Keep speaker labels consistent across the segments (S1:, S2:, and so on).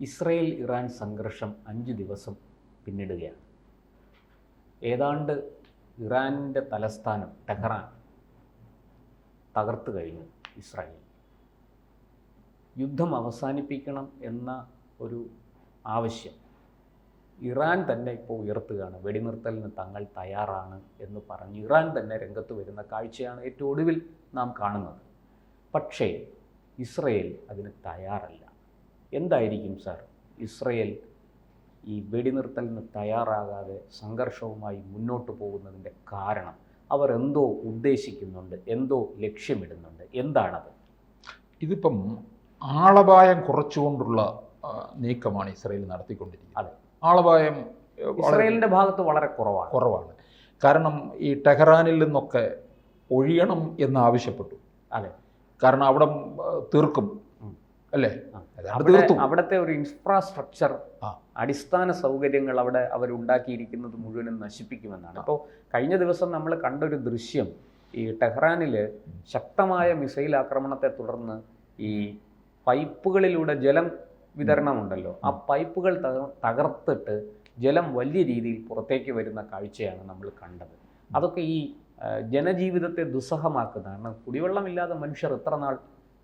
S1: Israel Iran സംഘർഷം 5 ദിവസം പിന്നിടുകയാണ്. ഏതാണ്ട് ഇറാനിൻ്റെ തലസ്ഥാനം ടെഹ്റാൻ തകർത്തു കഴിഞ്ഞു ഇസ്രായേൽ. യുദ്ധം അവസാനിപ്പിക്കണം എന്ന ഒരു ആവശ്യം ഇറാൻ തന്നെ ഇപ്പോൾ ഉയർത്തുകയാണ്. വെടിനിർത്തലിന് തങ്ങൾ തയ്യാറാണ് എന്ന് പറഞ്ഞ് ഇറാൻ തന്നെ രംഗത്ത് വരുന്ന കാഴ്ചയാണ് ഏറ്റവും ഒടുവിൽ നാം കാണുന്നത്. പക്ഷേ ഇസ്രയേൽ അതിന് തയ്യാറല്ല. എന്തായിരിക്കും സാർ ഇസ്രയേൽ ഈ വെടിനിർത്തലിന് തയ്യാറാകാതെ സംഘർഷവുമായി മുന്നോട്ട് പോകുന്നതിൻ്റെ കാരണം? അവർ എന്തോ ഉദ്ദേശിക്കുന്നുണ്ട്, എന്തോ ലക്ഷ്യമിടുന്നുണ്ട്, എന്താണത്?
S2: ഇതിപ്പം ആളപായം കുറച്ചുകൊണ്ടുള്ള നീക്കമാണ് ഇസ്രയേൽ നടത്തിക്കൊണ്ടിരിക്കുന്നത്.
S1: അതെ,
S2: ആളപായം
S1: ഇസ്രയേലിൻ്റെ ഭാഗത്ത് വളരെ കുറവാണ്.
S2: കാരണം ഈ ടെഹ്റാനിൽ നിന്നൊക്കെ ഒഴിയണം എന്ന് ആവശ്യപ്പെട്ടു.
S1: അതെ,
S2: കാരണം അവിടെ തീർക്കും അല്ലേ,
S1: അവിടുത്തെ ഒരു ഇൻഫ്രാസ്ട്രക്ചർ, അടിസ്ഥാന സൗകര്യങ്ങൾ അവിടെ അവരുണ്ടാക്കിയിരിക്കുന്നത് മുഴുവനും നശിപ്പിക്കുമെന്നാണ്. ഇപ്പോൾ കഴിഞ്ഞ ദിവസം നമ്മൾ കണ്ടൊരു ദൃശ്യം, ഈ ടെഹ്റാനിൽ ശക്തമായ മിസൈൽ ആക്രമണത്തെ തുടർന്ന് ഈ പൈപ്പുകളിലൂടെ ജലം വിതരണമുണ്ടല്ലോ, ആ പൈപ്പുകൾ തകർത്തിട്ട് ജലം വലിയ രീതിയിൽ പുറത്തേക്ക് വരുന്ന കാഴ്ചയാണ് നമ്മൾ കണ്ടത്. അതൊക്കെ ഈ ജനജീവിതത്തെ ദുസ്സഹമാക്കുന്നതാണ്. കുടിവെള്ളമില്ലാതെ മനുഷ്യർ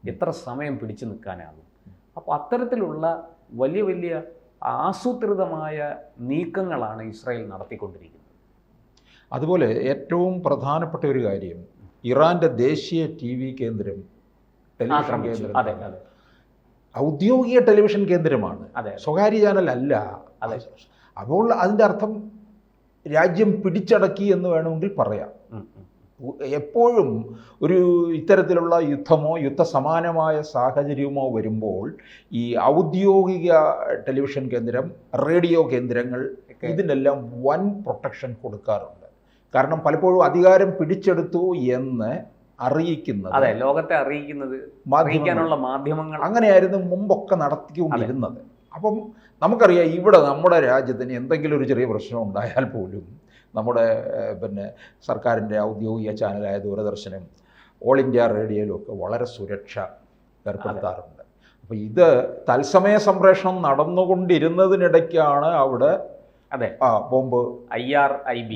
S1: എത്ര സമയം പിടിച്ചു നിൽക്കാനാകും? അപ്പോൾ അത്തരത്തിലുള്ള വലിയ വലിയ ആസൂത്രിതമായ നീക്കങ്ങളാണ് ഇസ്രായേൽ നടത്തിക്കൊണ്ടിരിക്കുന്നത്.
S2: അതുപോലെ ഏറ്റവും പ്രധാനപ്പെട്ട ഒരു കാര്യം, ഇറാൻ്റെ ദേശീയ TV കേന്ദ്രം, ടെലിവിഷൻ കേന്ദ്രം, ഔദ്യോഗിക ടെലിവിഷൻ കേന്ദ്രമാണ്, സ്വകാര്യ ചാനൽ അല്ല. അപ്പോൾ അതിൻ്റെ അർത്ഥം രാജ്യം പിടിച്ചടക്കി എന്ന് വേണമെങ്കിൽ പറയാം. എപ്പോഴും ഒരു ഇത്തരത്തിലുള്ള യുദ്ധമോ യുദ്ധസമാനമായ സാഹചര്യമോ വരുമ്പോൾ ഈ ഔദ്യോഗിക ടെലിവിഷൻ കേന്ദ്രം, റേഡിയോ കേന്ദ്രങ്ങൾ ഇതിനെല്ലാം വൻ പ്രൊട്ടക്ഷൻ കൊടുക്കാറുണ്ട്. കാരണം പലപ്പോഴും അധികാരം പിടിച്ചെടുത്തു എന്ന് അറിയിക്കുന്നത്,
S1: ലോകത്തെ അറിയിക്കുന്നത് മാധ്യമങ്ങൾ
S2: അങ്ങനെയായിരുന്നു മുമ്പൊക്കെ നടത്തിക്കൊണ്ടിരുന്നത്. അപ്പം നമുക്കറിയാം, ഇവിടെ നമ്മുടെ രാജ്യത്തിന് എന്തെങ്കിലും ഒരു ചെറിയ പ്രശ്നം ഉണ്ടായാൽ പോലും നമ്മുടെ സർക്കാരിൻ്റെ ഔദ്യോഗിക ചാനലായ ദൂരദർശനും ഓൾ ഇന്ത്യ റേഡിയോയിലും ഒക്കെ വളരെ സുരക്ഷ ഏർപ്പെടുത്താറുണ്ട്. അപ്പോൾ ഇത് തത്സമയ സംപ്രേഷണം നടന്നുകൊണ്ടിരുന്നതിനിടയ്ക്കാണ് അവിടെ bomb
S1: IRIB,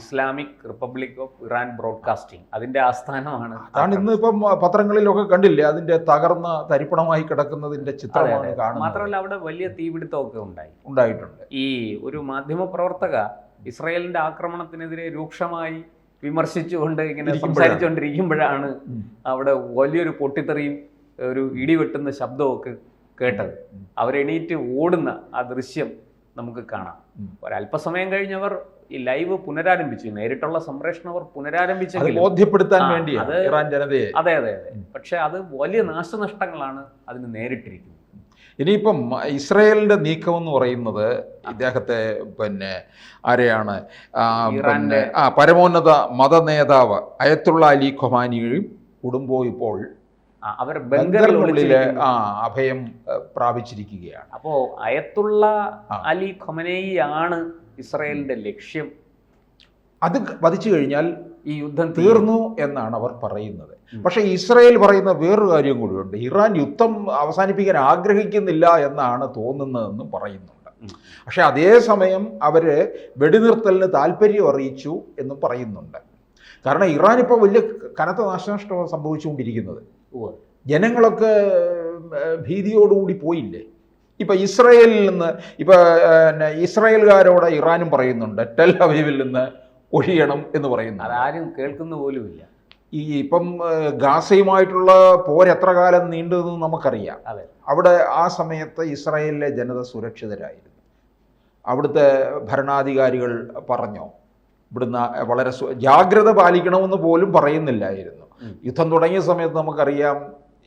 S1: Islamic republic of Iran broadcasting, അതിൻ്റെ ആസ്ഥാനമാണ്.
S2: അതാണ് ഇന്നിപ്പം പത്രങ്ങളിലൊക്കെ കണ്ടില്ലേ, അതിൻ്റെ തകർന്ന തരിപ്പണമായി കിടക്കുന്നതിൻ്റെ ചിത്രമാണ് കാണുന്നത്.
S1: മാത്രമല്ല അവിടെ വലിയ തീപിടുത്തമൊക്കെ
S2: ഉണ്ടായിട്ടുണ്ട്.
S1: ഈ ഒരു മാധ്യമ പ്രവർത്തക ഇസ്രായേലിന്റെ ആക്രമണത്തിനെതിരെ രൂക്ഷമായി വിമർശിച്ചുകൊണ്ട് ഇങ്ങനെ സംസാരിച്ചുകൊണ്ടിരിക്കുമ്പോഴാണ് അവിടെ വലിയൊരു പൊട്ടിത്തെറിയും ഒരു ഇടിവെട്ടുന്ന ശബ്ദമൊക്കെ കേട്ടത്. അവരെണീറ്റ് ഓടുന്ന ആ ദൃശ്യം നമുക്ക് കാണാം. ഒരല്പസമയം കഴിഞ്ഞവർ ഈ ലൈവ് പുനരാരംഭിച്ചു. നേരിട്ടുള്ള സംപ്രേഷണം അവർ പുനരാരംഭിച്ചെങ്കിലും
S2: ബോധ്യപ്പെടുത്താൻ വേണ്ടിയാണ് ഇറാൻ ജനതയെ.
S1: അതെ, പക്ഷെ അത് വലിയ നാശനഷ്ടങ്ങളാണ് അതിന് നേരിട്ടിരിക്കുന്നത്.
S2: ഇനിയിപ്പം ഇസ്രയേലിൻ്റെ നീക്കം എന്ന് പറയുന്നത് ഇദ്ദേഹത്തെ ആരെയാണ്, പരമോന്നത മതനേതാവ് അയത്തുള്ള അലി ഖൊമാനിയും കുടുംബവും ഇപ്പോൾ
S1: അവർ
S2: ബംഗറിനുള്ളിൽ അഭയം പ്രാപിച്ചിരിക്കുകയാണ്.
S1: അപ്പോൾ അയത്തുള്ള അലി ഖൊമനേയിയാണ് ഇസ്രായേലിന്റെ ലക്ഷ്യം.
S2: അത് വധിച്ചു കഴിഞ്ഞാൽ
S1: ഈ യുദ്ധം
S2: തീർന്നു എന്നാണ് അവർ പറയുന്നത്. പക്ഷേ ഇസ്രായേൽ പറയുന്ന വേറൊരു കാര്യം കൂടിയുണ്ട്. ഇറാൻ യുദ്ധം അവസാനിപ്പിക്കാൻ ആഗ്രഹിക്കുന്നില്ല എന്നാണ് തോന്നുന്നതെന്നും പറയുന്നുണ്ട്. പക്ഷെ അതേസമയം അവർ വെടിനിർത്തലിന് താല്പര്യം അറിയിച്ചു എന്നും പറയുന്നുണ്ട്. കാരണം ഇറാൻ ഇപ്പോൾ വലിയ കനത്ത നാശനഷ്ടമാണ് സംഭവിച്ചുകൊണ്ടിരിക്കുന്നത്. ജനങ്ങളൊക്കെ ഭീതിയോടുകൂടി പോയില്ലേ. ഇപ്പം ഇസ്രായേലിൽ നിന്ന് ഇസ്രായേൽകാരോട് ഇറാനും പറയുന്നുണ്ട് ടെൽ അവീവിൽ നിന്ന് ഒഴിയണം എന്ന് പറയുന്നു.
S1: അതാരും കേൾക്കുന്ന പോലുമില്ല.
S2: ഇപ്പം ഗാസയുമായിട്ടുള്ള പോരെത്ര കാലം നീണ്ടതെന്ന് നമുക്കറിയാം. അവിടെ ആ സമയത്ത് ഇസ്രായേലിലെ ജനത സുരക്ഷിതരായിരുന്നു. അവിടുത്തെ ഭരണാധികാരികൾ പറഞ്ഞോ, ഇവിടുന്ന് വളരെ ജാഗ്രത പാലിക്കണമെന്ന് പോലും പറയുന്നില്ലായിരുന്നു. യുദ്ധം തുടങ്ങിയ സമയത്ത് നമുക്കറിയാം,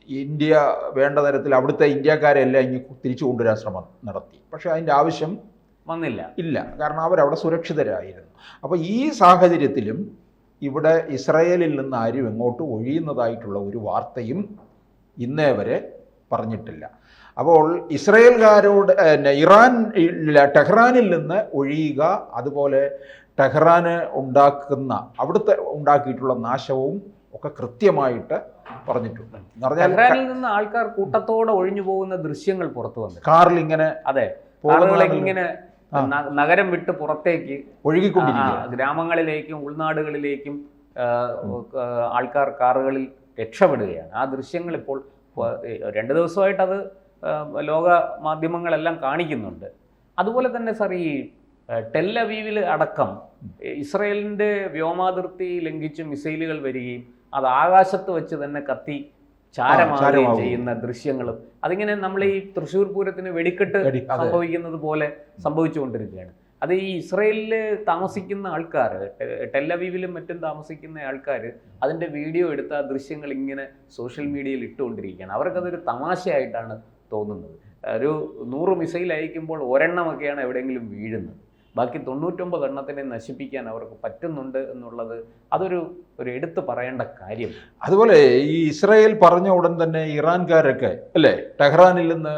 S2: ഇന്ത്യ വേണ്ട തരത്തിൽ അവിടുത്തെ ഇന്ത്യക്കാരെല്ലാം ഇനി തിരിച്ചു കൊണ്ടുവരാൻ ശ്രമം നടത്തി. പക്ഷേ അതിൻ്റെ ആവശ്യം ഇല്ല, കാരണം അവരവിടെ സുരക്ഷിതരായിരുന്നു. അപ്പോൾ ഈ സാഹചര്യത്തിലും ഇവിടെ ഇസ്രായേലിൽ നിന്ന് ആരും എങ്ങോട്ട് ഒഴിയുന്നതായിട്ടുള്ള ഒരു വാർത്തയും ഇന്നേ വരെ പറഞ്ഞിട്ടില്ല. അപ്പോൾ ഇസ്രായേൽകാരോട് ഇറാൻ ടെഹ്റാനിൽ നിന്ന് ഒഴിയുക, അതുപോലെ ടെഹ്റാന് അവിടുത്തെ ഉണ്ടാക്കിയിട്ടുള്ള നാശവും ഒക്കെ കൃത്യമായിട്ട് പറഞ്ഞിട്ടുണ്ട്. എന്ന് പറഞ്ഞാൽ
S1: ടെഹ്റാനിൽ നിന്ന് ആൾക്കാർ കൂട്ടത്തോടെ ഒഴിഞ്ഞു പോകുന്ന ദൃശ്യങ്ങൾ പുറത്തു വന്നു.
S2: കാറിൽ ഇങ്ങനെ
S1: അതെ, കാറുകൾ ഇങ്ങനെ നഗരം വിട്ട് പുറത്തേക്ക്
S2: ഒഴുകിക്കൊണ്ടിരിക്കുക,
S1: ഗ്രാമങ്ങളിലേക്കും ഉൾനാടുകളിലേക്കും ആൾക്കാർ കാറുകളിൽ രക്ഷപ്പെടുകയാണ്. ആ ദൃശ്യങ്ങൾ ഇപ്പോൾ 2 ദിവസമായിട്ട് അത് ലോക മാധ്യമങ്ങളെല്ലാം കാണിക്കുന്നുണ്ട്. അതുപോലെ തന്നെ സാർ, ഈ ടെൽ അവീവിൽ അടക്കം ഇസ്രയേലിൻ്റെ വ്യോമാതിർത്തി ലംഘിച്ച് മിസൈലുകൾ വരികയും അത് ആകാശത്ത് വെച്ച് തന്നെ കത്തി ചാരമാവുകയും ചെയ്യുന്ന ദൃശ്യങ്ങളും അതിങ്ങനെ നമ്മൾ ഈ തൃശ്ശൂർ പൂരത്തിന് വെടിക്കെട്ട് സംഭവിക്കുന്നത് പോലെ സംഭവിച്ചുകൊണ്ടിരിക്കുകയാണ്. അത് ഈ ഇസ്രയേലിൽ താമസിക്കുന്ന ആൾക്കാർ, ടെൽ അവീവിലും മറ്റും താമസിക്കുന്ന ആൾക്കാർ അതിൻ്റെ വീഡിയോ എടുത്ത ആ ദൃശ്യങ്ങൾ ഇങ്ങനെ സോഷ്യൽ മീഡിയയിൽ ഇട്ടുകൊണ്ടിരിക്കുകയാണ്. അവർക്കതൊരു തമാശയായിട്ടാണ് തോന്നുന്നത്. ഒരു 100 മിസൈൽ അയക്കുമ്പോൾ ഒരെണ്ണമൊക്കെയാണ് എവിടെയെങ്കിലും വീഴുന്നത്, ബാക്കി 99 എണ്ണത്തിനെ നശിപ്പിക്കാൻ അവർക്ക് പറ്റുന്നുണ്ട് എന്നുള്ളത് അതൊരു എടുത്തു പറയേണ്ട കാര്യം.
S2: അതുപോലെ ഈ ഇസ്രായേൽ പറഞ്ഞ ഉടൻ തന്നെ ഇറാൻകാരൊക്കെ അല്ലേ ടെഹ്റാനിൽ നിന്ന്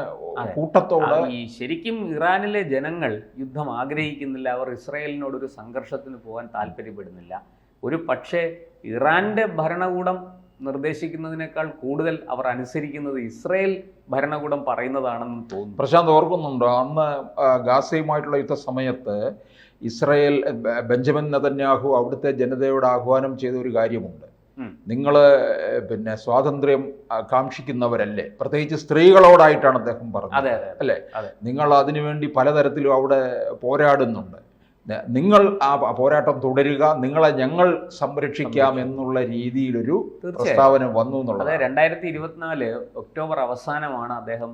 S2: കൂട്ടത്തോടെ,
S1: ഈ ശരിക്കും ഇറാനിലെ ജനങ്ങൾ യുദ്ധം ആഗ്രഹിക്കുന്നില്ല, അവർ ഇസ്രായേലിനോടൊരു സംഘർഷത്തിന് പോകാൻ താല്പര്യപ്പെടുന്നില്ല. ഒരു പക്ഷേ ഇറാന്റെ ഭരണകൂടം നിർദ്ദേശിക്കുന്നതിനേക്കാൾ കൂടുതൽ അവർ അനുസരിക്കുന്നത് ഇസ്രായേൽ ഭരണകൂടം പറയുന്നതാണെന്ന് തോന്നുന്നു.
S2: പ്രശാന്ത് ഓർക്കുന്നുണ്ടോ, അന്ന് ഗാസയുമായിട്ടുള്ള യുദ്ധ സമയത്ത് ഇസ്രായേൽ ബെഞ്ചമിൻ നെതന്യാഹു അവിടുത്തെ ജനതയോട് ആഹ്വാനം ചെയ്ത ഒരു കാര്യമുണ്ട്. നിങ്ങൾ പിന്നെ സ്വാതന്ത്ര്യം കാക്ഷിക്കുന്നവരല്ലേ, പ്രത്യേകിച്ച് സ്ത്രീകളോടായിട്ടാണ് അദ്ദേഹം പറഞ്ഞത് അല്ലേ, നിങ്ങൾ അതിനുവേണ്ടി പലതരത്തിലും അവിടെ പോരാടുന്നുണ്ട്, നിങ്ങൾ ആ പോരാട്ടം തുടരുക, നിങ്ങളെ ഞങ്ങൾ സംരക്ഷിക്കാം എന്നുള്ള രീതിയിലൊരു പ്രസ്താവന വന്നു എന്നുള്ളത്.
S1: 2024 ഒക്ടോബർ അവസാനമാണ് അദ്ദേഹം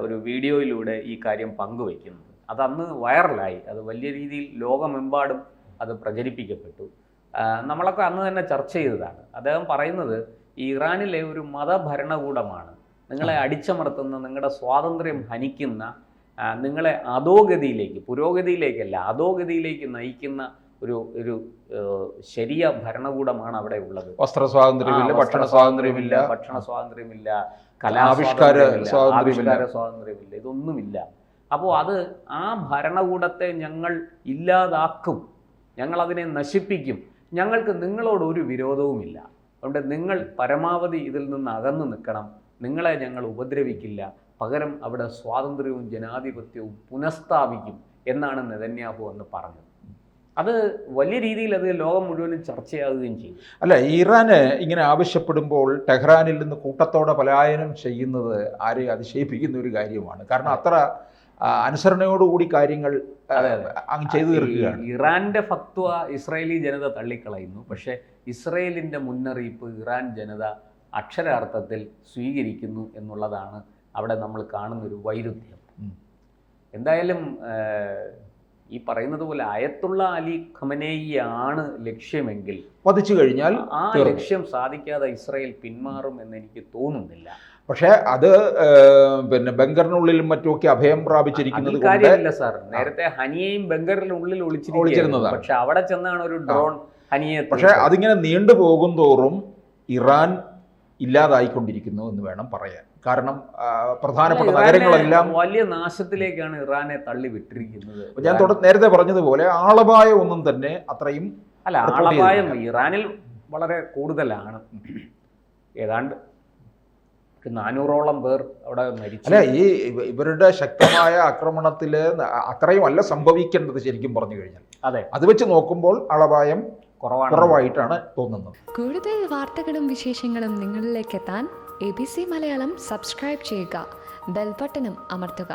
S1: ഒരു വീഡിയോയിലൂടെ ഈ കാര്യം പങ്കുവയ്ക്കുന്നത്. അതന്ന് വൈറലായി, അത് വലിയ രീതിയിൽ ലോകമെമ്പാടും അത് പ്രചരിപ്പിക്കപ്പെട്ടു. നമ്മളൊക്കെ അന്ന് തന്നെ ചർച്ച ചെയ്തതാണ്. അദ്ദേഹം പറയുന്നത് ഇറാനിലെ ഒരു മതഭരണകൂടമാണ് നിങ്ങളെ അടിച്ചമർത്തുന്ന, നിങ്ങളുടെ സ്വാതന്ത്ര്യം ഹനിക്കുന്ന, നിങ്ങളെ അധോഗതിയിലേക്ക്, പുരോഗതിയിലേക്കല്ല അധോഗതിയിലേക്ക് നയിക്കുന്ന ഒരു ശരിയ ഭരണകൂടമാണ് അവിടെ ഉള്ളത്.
S2: വസ്ത്ര സ്വാതന്ത്ര്യമില്ല, ഭക്ഷണ
S1: സ്വാതന്ത്ര്യമില്ല, കലാവിഷ്കാര സ്വാതന്ത്ര്യമില്ല, ഇതൊന്നുമില്ല. അപ്പോൾ ആ ഭരണകൂടത്തെ ഞങ്ങൾ ഇല്ലാതാക്കും, ഞങ്ങൾ അതിനെ നശിപ്പിക്കും, ഞങ്ങൾക്ക് നിങ്ങളോട് ഒരു വിരോധവുമില്ല, അതുകൊണ്ട് നിങ്ങൾ പരമാവധി ഇതിൽ നിന്ന് അകന്നു നിൽക്കണം, നിങ്ങളെ ഞങ്ങൾ ഉപദ്രവിക്കില്ല, പകരം അവിടെ സ്വാതന്ത്ര്യവും ജനാധിപത്യവും പുനഃസ്ഥാപിക്കും എന്നാണ് നെതന്യാഹു എന്ന് പറഞ്ഞത്. അത് വലിയ രീതിയിൽ അത് ലോകം മുഴുവനും ചർച്ചയാകുകയും ചെയ്യും.
S2: അല്ല, ഇറാന് ഇങ്ങനെ ആവശ്യപ്പെടുമ്പോൾ ടെഹ്റാനിൽ നിന്ന് കൂട്ടത്തോടെ പലായനം ചെയ്യുന്നത് ആരെയും അതിശയിപ്പിക്കുന്ന ഒരു കാര്യമാണ്. കാരണം അത്ര അനുസരണയോടുകൂടി കാര്യങ്ങൾ അങ്ങ് ചെയ്തു തീർക്കുകയാണ്.
S1: ഇറാന്റെ ഫത്വ ഇസ്രായേലി ജനത തള്ളിക്കളയുന്നു, പക്ഷേ ഇസ്രായേലിന്റെ മുന്നറിയിപ്പ് ഇറാൻ ജനത അക്ഷരാർത്ഥത്തിൽ സ്വീകരിക്കുന്നു എന്നുള്ളതാണ് അവിടെ നമ്മൾ കാണുന്നൊരു വൈരുദ്ധ്യം. എന്തായാലും ഈ പറയുന്നത് പോലെ അയത്തുള്ള അലി ഖമനേയിയാണ് ലക്ഷ്യമെങ്കിൽ
S2: വധിച്ചു കഴിഞ്ഞാൽ
S1: ആ ലക്ഷ്യം സാധിക്കാതെ ഇസ്രായേൽ പിന്മാറും എന്ന് എനിക്ക് തോന്നുന്നില്ല.
S2: പക്ഷേ അത് പിന്നെ ബംഗറിനുള്ളിലും മറ്റുമൊക്കെ അഭയം പ്രാപിച്ചിരിക്കുന്നത്
S1: കാര്യമില്ല സാർ. നേരത്തെ ഹനിയയും ബംഗറിനുള്ളിൽ ഒളിച്ചിരുന്നതാണ്, പക്ഷെ അവിടെ ചെന്നാണ് ഒരു ഡ്രോൺ ഹനിയെ.
S2: പക്ഷെ അതിങ്ങനെ നീണ്ടുപോകും തോറും ഇറാൻ ഇല്ലാതായിക്കൊണ്ടിരിക്കുന്നു എന്ന് വേണം പറയാൻ. കാരണം പ്രധാനപ്പെട്ട നഗരങ്ങളെല്ലാം
S1: വലിയ നാശത്തിലേക്കാണ് ഇറാനെ തള്ളി വിട്ടിരിക്കുന്നത്.
S2: ഞാൻ നേരത്തെ പറഞ്ഞതുപോലെ ആളപായ ഒന്നും തന്നെ അത്രയും
S1: അല്ല, ആളപായം ഇറാനിൽ വളരെ കൂടുതലാണ്. ഏതാണ്ട് 400ഓളം പേർ അവിടെ മരിച്ചു.
S2: അല്ല, ഈ ഇവരുടെ ശക്തമായ ആക്രമണത്തിൽ അത്രയും അല്ല സംഭവിക്കേണ്ടത് ശരിക്കും പറഞ്ഞു കഴിഞ്ഞാൽ.
S1: അതെ,
S2: അത് വെച്ച് നോക്കുമ്പോൾ അളവായം കുറവായിട്ടാണ് തോന്നുന്നത്.
S3: കൂടുതൽ വാർത്തകളും വിശേഷങ്ങളും നിങ്ങളിലേക്ക് എത്താൻ ABC മലയാളം സബ്സ്ക്രൈബ് ചെയ്യുക, ബെൽ ബട്ടണും അമർത്തുക.